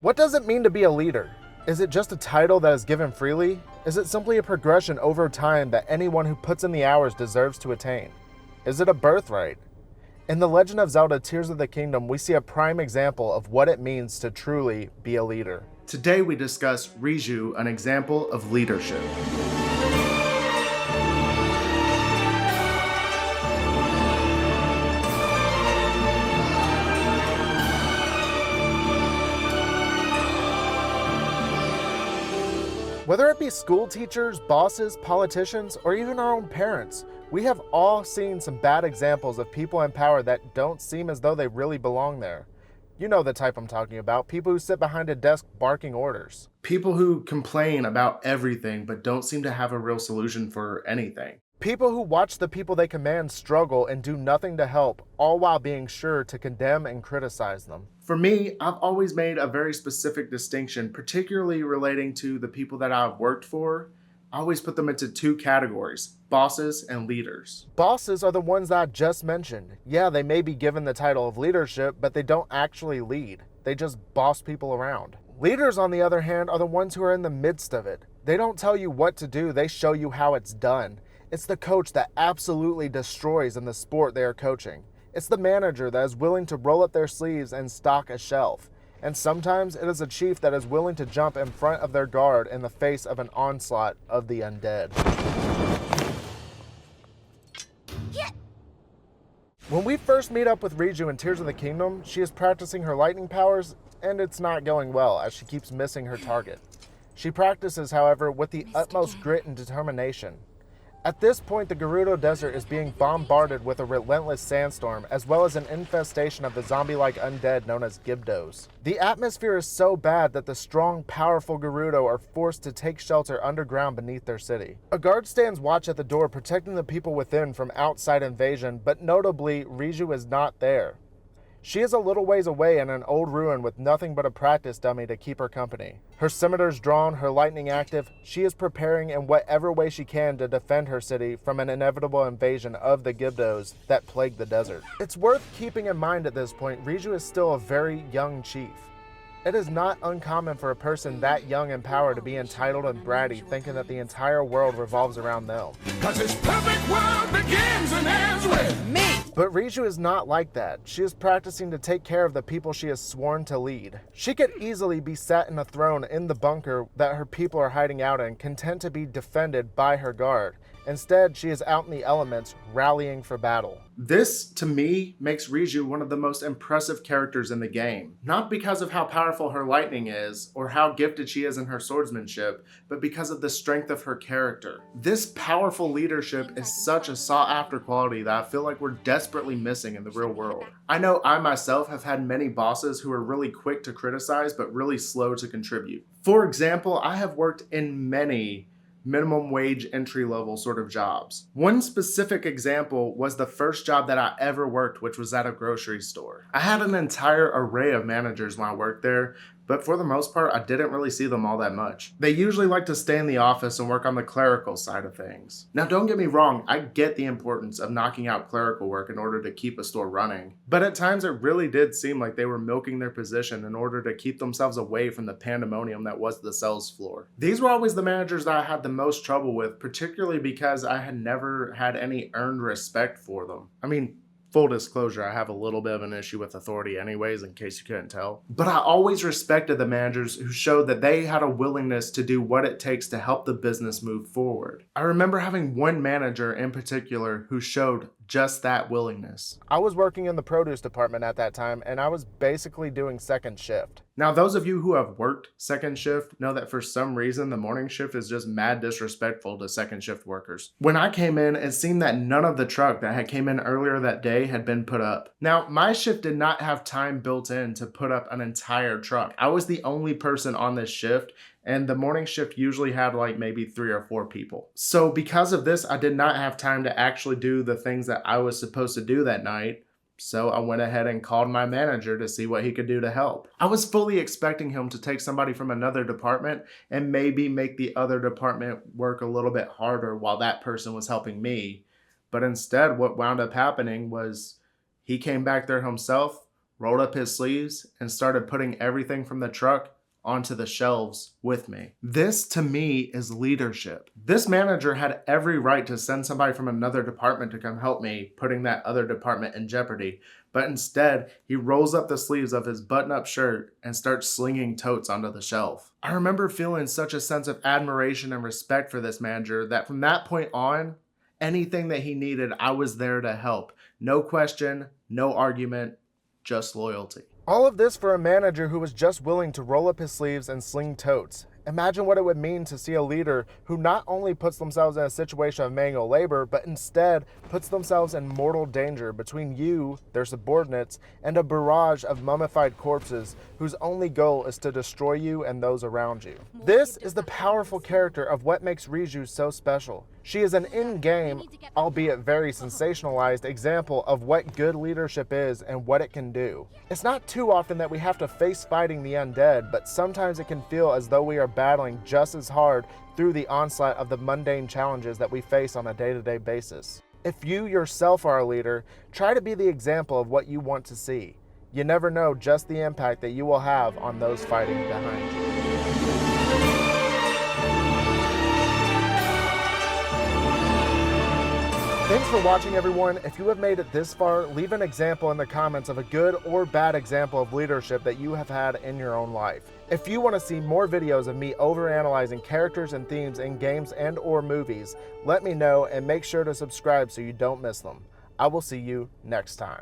What does it mean to be a leader? Is it just a title that is given freely? Is it simply a progression over time that anyone who puts in the hours deserves to attain? Is it a birthright? In The Legend of Zelda Tears of the Kingdom, we see a prime example of what it means to truly be a leader. Today we discuss Riju, an example of leadership. Whether it be school teachers, bosses, politicians, or even our own parents, we have all seen some bad examples of people in power that don't seem as though they really belong there. You know the type I'm talking about, people who sit behind a desk barking orders. People who complain about everything but don't seem to have a real solution for anything. People who watch the people they command struggle and do nothing to help, all while being sure to condemn and criticize them. For me, I've always made a very specific distinction, particularly relating to the people that I've worked for. I always put them into two categories: bosses and leaders. Bosses are the ones that I just mentioned. Yeah, they may be given the title of leadership, but they don't actually lead. They just boss people around. Leaders, on the other hand, are the ones who are in the midst of it. They don't tell you what to do, they show you how it's done. It's the coach that absolutely destroys in the sport they are coaching. It's the manager that is willing to roll up their sleeves and stock a shelf. And sometimes it is a chief that is willing to jump in front of their guard in the face of an onslaught of the undead. Yeah. When we first meet up with Riju in Tears of the Kingdom, she is practicing her lightning powers, and it's not going well as she keeps missing her target. She practices, however, with the utmost grit and determination. At this point, the Gerudo Desert is being bombarded with a relentless sandstorm, as well as an infestation of the zombie-like undead known as Gibdos. The atmosphere is so bad that the strong, powerful Gerudo are forced to take shelter underground beneath their city. A guard stands watch at the door, protecting the people within from outside invasion, but notably, Riju is not there. She is a little ways away in an old ruin with nothing but a practice dummy to keep her company. Her scimitars drawn, her lightning active, she is preparing in whatever way she can to defend her city from an inevitable invasion of the Gibdos that plague the desert. It's worth keeping in mind at this point, Riju is still a very young chief. It is not uncommon for a person that young in power to be entitled and bratty, thinking that the entire world revolves around them. 'Cause this perfect world begins and ends with me! But Riju is not like that. She is practicing to take care of the people she has sworn to lead. She could easily be sat in a throne in the bunker that her people are hiding out in, content to be defended by her guard. Instead, she is out in the elements, rallying for battle. This, to me, makes Riju one of the most impressive characters in the game. Not because of how powerful her lightning is, or how gifted she is in her swordsmanship, but because of the strength of her character. This powerful leadership is such a sought-after quality that I feel like we're desperately missing in the real world. I know I myself have had many bosses who are really quick to criticize, but really slow to contribute. For example, I have worked in many minimum wage entry-level sort of jobs. One specific example was the first job that I ever worked, which was at a grocery store. I had an entire array of managers when I worked there, but for the most part, I didn't really see them all that much. They usually like to stay in the office and work on the clerical side of things. Now, don't get me wrong, I get the importance of knocking out clerical work in order to keep a store running, but at times it really did seem like they were milking their position in order to keep themselves away from the pandemonium that was the sales floor. These were always the managers that I had the most trouble with, particularly because I had never had any earned respect for them. I mean, full disclosure, I have a little bit of an issue with authority anyways, in case you couldn't tell. But I always respected the managers who showed that they had a willingness to do what it takes to help the business move forward. I remember having one manager in particular who showed just that willingness. I was working in the produce department at that time, and I was basically doing second shift. Now, those of you who have worked second shift know that for some reason the morning shift is just mad disrespectful to second shift workers. When I came in, it seemed that none of the truck that had came in earlier that day had been put up. Now, my shift did not have time built in to put up an entire truck. I was the only person on this shift, and the morning shift usually had like maybe 3 or 4 people. So because of this, I did not have time to actually do the things that I was supposed to do that night. So I went ahead and called my manager to see what he could do to help. I was fully expecting him to take somebody from another department and maybe make the other department work a little bit harder while that person was helping me. But instead, what wound up happening was he came back there himself, rolled up his sleeves, and started putting everything from the truck onto the shelves with me. This, to me, is leadership. This manager had every right to send somebody from another department to come help me, putting that other department in jeopardy. But instead, he rolls up the sleeves of his button-up shirt and starts slinging totes onto the shelf. I remember feeling such a sense of admiration and respect for this manager that from that point on, anything that he needed, I was there to help. No question, no argument, just loyalty. All of this for a manager who was just willing to roll up his sleeves and sling totes. Imagine what it would mean to see a leader who not only puts themselves in a situation of manual labor, but instead puts themselves in mortal danger between you, their subordinates, and a barrage of mummified corpses whose only goal is to destroy you and those around you. This is the powerful character of what makes Riju so special. She is an in-game, albeit very sensationalized, example of what good leadership is and what it can do. It's not too often that we have to face fighting the undead, but sometimes it can feel as though we are battling just as hard through the onslaught of the mundane challenges that we face on a day-to-day basis. If you yourself are a leader, try to be the example of what you want to see. You never know just the impact that you will have on those fighting behind you. Thanks for watching, everyone. If you have made it this far, leave an example in the comments of a good or bad example of leadership that you have had in your own life. If you want to see more videos of me overanalyzing characters and themes in games and or movies, let me know and make sure to subscribe so you don't miss them. I will see you next time.